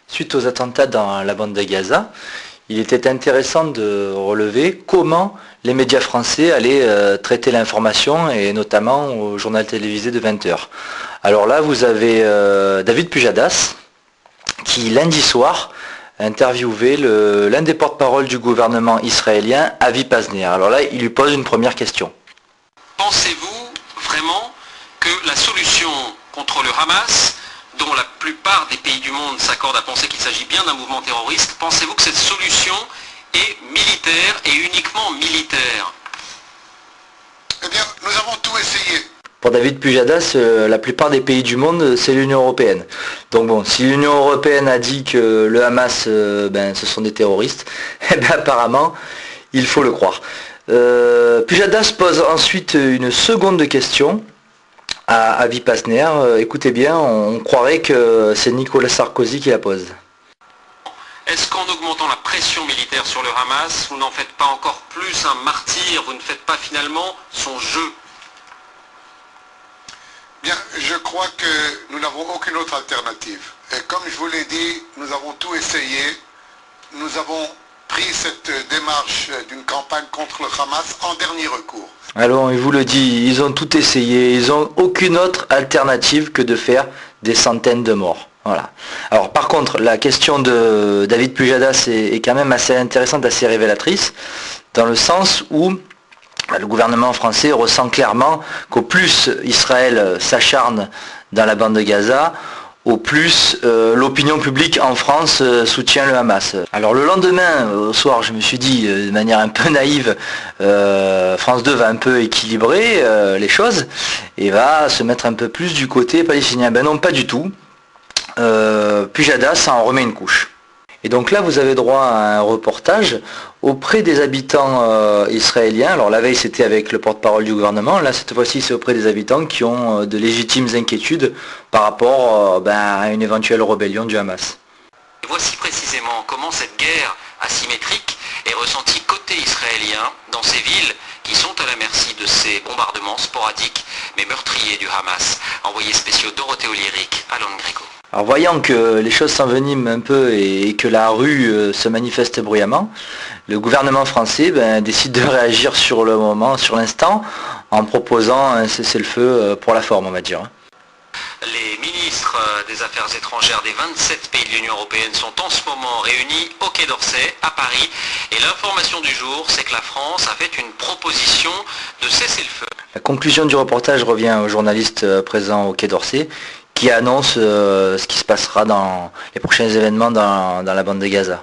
Suite aux attentats dans la bande de Gaza, il était intéressant de relever comment les médias français allaient traiter l'information, et notamment au journal télévisé de 20 heures. Alors là, vous avez David Pujadas, qui lundi soir interviewé l'un des porte-parole du gouvernement israélien, Avi Pazner. Alors là, il lui pose une première question. Pensez-vous vraiment que la solution contre le Hamas, dont la plupart des pays du monde s'accordent à penser qu'il s'agit bien d'un mouvement terroriste, pensez-vous que cette solution est militaire et uniquement militaire? Eh bien, nous avons tout essayé. Pour David Pujadas, la plupart des pays du monde, c'est l'Union européenne. Donc bon, si l'Union européenne a dit que le Hamas, ce sont des terroristes, eh bien apparemment, il faut le croire. Pujadas pose ensuite une seconde question à Avi Pazner. Écoutez bien, on croirait que c'est Nicolas Sarkozy qui la pose. Est-ce qu'en augmentant la pression militaire sur le Hamas, vous n'en faites pas encore plus un martyr, vous ne faites pas finalement son jeu? Bien, je crois que nous n'avons aucune autre alternative. Et comme je vous l'ai dit, nous avons tout essayé. Nous avons pris cette démarche d'une campagne contre le Hamas en dernier recours. Alors, il vous le dit, ils ont tout essayé, ils n'ont aucune autre alternative que de faire des centaines de morts. Voilà. Alors par contre, la question de David Pujadas est quand même assez intéressante, assez révélatrice, dans le sens où le gouvernement français ressent clairement qu'au plus Israël s'acharne dans la bande de Gaza, au plus l'opinion publique en France soutient le Hamas. Alors le lendemain, au soir, je me suis dit de manière un peu naïve, France 2 va un peu équilibrer les choses et va se mettre un peu plus du côté palestinien. Ben non, pas du tout. Pujadas en remet une couche. Et donc là, vous avez droit à un reportage auprès des habitants israéliens. Alors la veille, c'était avec le porte-parole du gouvernement. Là, cette fois-ci, c'est auprès des habitants qui ont de légitimes inquiétudes par rapport à une éventuelle rébellion du Hamas. Voici précisément comment cette guerre asymétrique est ressentie côté israélien dans ces villes qui sont à la merci de ces bombardements sporadiques mais meurtriers du Hamas. Envoyés spéciaux Dorothée Olyric, Alon Gréco. Alors voyant que les choses s'enveniment un peu et que la rue se manifeste bruyamment, le gouvernement français décide de réagir sur le moment, sur l'instant, en proposant un cessez-le-feu pour la forme, on va dire. Les ministres des Affaires étrangères des 27 pays de l'Union européenne sont en ce moment réunis au Quai d'Orsay, à Paris. Et l'information du jour, c'est que la France a fait une proposition de cessez-le-feu. La conclusion du reportage revient aux journalistes présents au Quai d'Orsay, qui annonce ce qui se passera dans les prochains événements dans la bande de Gaza.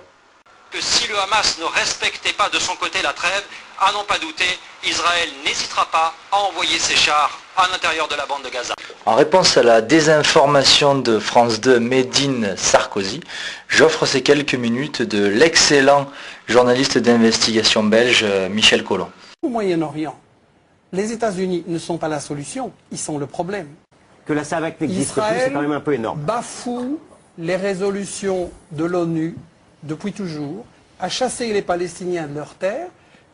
Que si le Hamas ne respectait pas de son côté la trêve, à n'en pas douter, Israël n'hésitera pas à envoyer ses chars à l'intérieur de la bande de Gaza. En réponse à la désinformation de France 2 Made in Sarkozy, j'offre ces quelques minutes de l'excellent journaliste d'investigation belge Michel Collomb. Au Moyen-Orient, les États-Unis ne sont pas la solution, ils sont le problème. Que la SAVAK n'existe plus, c'est quand même un peu énorme. Bafoue les résolutions de l'ONU depuis toujours, a chassé les Palestiniens de leurs terres.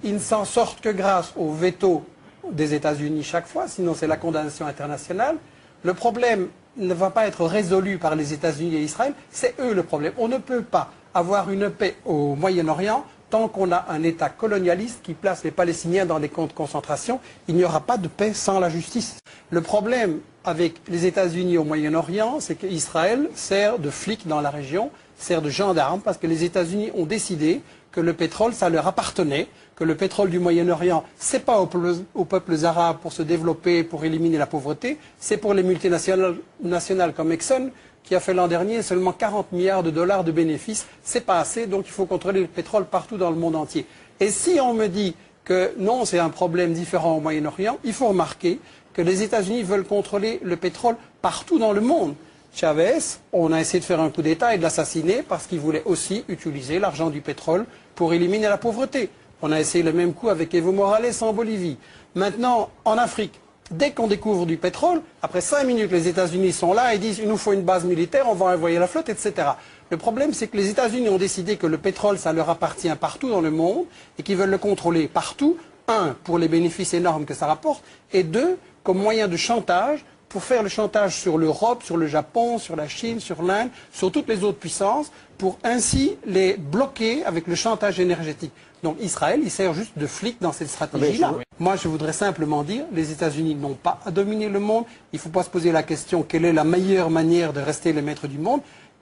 Ils ne s'en sortent que grâce au veto des États-Unis chaque fois, sinon c'est la condamnation internationale. Le problème ne va pas être résolu par les États-Unis et Israël, c'est eux le problème. On ne peut pas avoir une paix au Moyen-Orient tant qu'on a un État colonialiste qui place les Palestiniens dans des camps de concentration. Il n'y aura pas de paix sans la justice. Le problème avec les États-Unis au Moyen-Orient, c'est qu'Israël sert de flic dans la région, sert de gendarme, parce que les États-Unis ont décidé que le pétrole, ça leur appartenait, que le pétrole du Moyen-Orient, c'est pas aux peuples arabes pour se développer, pour éliminer la pauvreté, c'est pour les multinationales comme Exxon, qui a fait l'an dernier seulement 40 milliards de dollars de bénéfices. C'est pas assez, donc il faut contrôler le pétrole partout dans le monde entier. Et si on me dit que non, c'est un problème différent au Moyen-Orient, il faut remarquer que les États-Unis veulent contrôler le pétrole partout dans le monde. Chavez, on a essayé de faire un coup d'État et de l'assassiner parce qu'il voulait aussi utiliser l'argent du pétrole pour éliminer la pauvreté. On a essayé le même coup avec Evo Morales en Bolivie. Maintenant, en Afrique, dès qu'on découvre du pétrole, après 5 minutes, les États-Unis sont là et disent « il nous faut une base militaire, on va envoyer la flotte, etc. » Le problème, c'est que les États-Unis ont décidé que le pétrole, ça leur appartient partout dans le monde et qu'ils veulent le contrôler partout. Un, pour les bénéfices énormes que ça rapporte, et deux, comme moyen de chantage pour faire le chantage sur l'Europe, sur le Japon, sur la Chine, sur l'Inde, sur toutes les autres puissances, pour ainsi les bloquer avec le chantage énergétique. Donc Israël, il sert juste de flic dans cette stratégie-là. Moi, je voudrais simplement dire, les États-Unis n'ont pas à dominer le monde. Il ne faut pas se poser la question, quelle est la meilleure manière de rester le maître du monde?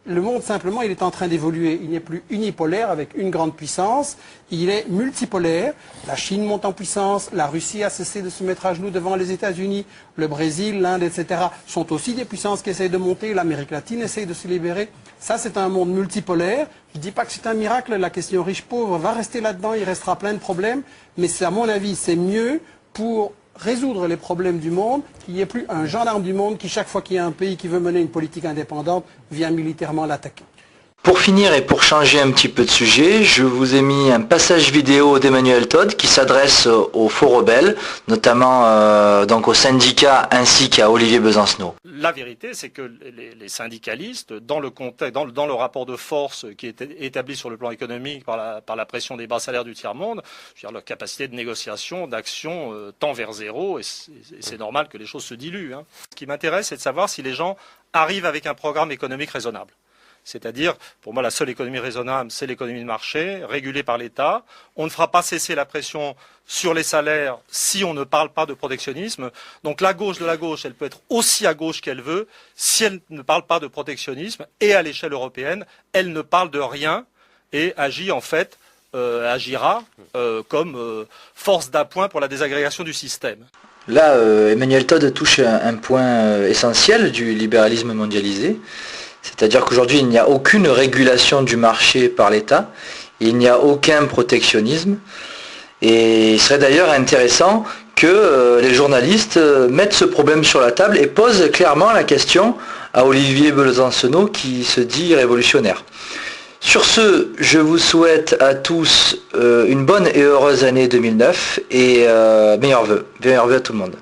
Le monde, simplement, il est en train d'évoluer. Il n'est plus unipolaire avec une grande puissance. Il est multipolaire. La Chine monte en puissance. La Russie a cessé de se mettre à genoux devant les États-Unis. Le Brésil, l'Inde, etc. sont aussi des puissances qui essayent de monter. L'Amérique latine essaye de se libérer. Ça, c'est un monde multipolaire. Je ne dis pas que c'est un miracle. La question riche-pauvre va rester là-dedans. Il restera plein de problèmes. Mais à mon avis, c'est mieux pour résoudre les problèmes du monde, qu'il n'y ait plus un gendarme du monde qui, chaque fois qu'il y a un pays qui veut mener une politique indépendante, vient militairement l'attaquer. Pour finir et pour changer un petit peu de sujet, je vous ai mis un passage vidéo d'Emmanuel Todd qui s'adresse aux faux rebelles, notamment donc aux syndicats ainsi qu'à Olivier Besancenot. La vérité, c'est que les syndicalistes, dans le contexte, dans le rapport de force qui est établi sur le plan économique par la pression des bas salaires du tiers-monde, je veux dire, leur capacité de négociation, d'action tend vers zéro, et c'est normal que les choses se diluent. Hein. Ce qui m'intéresse, c'est de savoir si les gens arrivent avec un programme économique raisonnable. C'est-à-dire, pour moi, la seule économie raisonnable, c'est l'économie de marché, régulée par l'État. On ne fera pas cesser la pression sur les salaires si on ne parle pas de protectionnisme. Donc la gauche de la gauche, elle peut être aussi à gauche qu'elle veut. Si elle ne parle pas de protectionnisme, et à l'échelle européenne, elle ne parle de rien et agit en fait, agira comme force d'appoint pour la désagrégation du système. Là, Emmanuel Todd touche un point essentiel du libéralisme mondialisé. C'est-à-dire qu'aujourd'hui, il n'y a aucune régulation du marché par l'État, il n'y a aucun protectionnisme. Et il serait d'ailleurs intéressant que les journalistes mettent ce problème sur la table et posent clairement la question à Olivier Besancenot qui se dit révolutionnaire. Sur ce, je vous souhaite à tous une bonne et heureuse année 2009 et meilleurs vœux à tout le monde.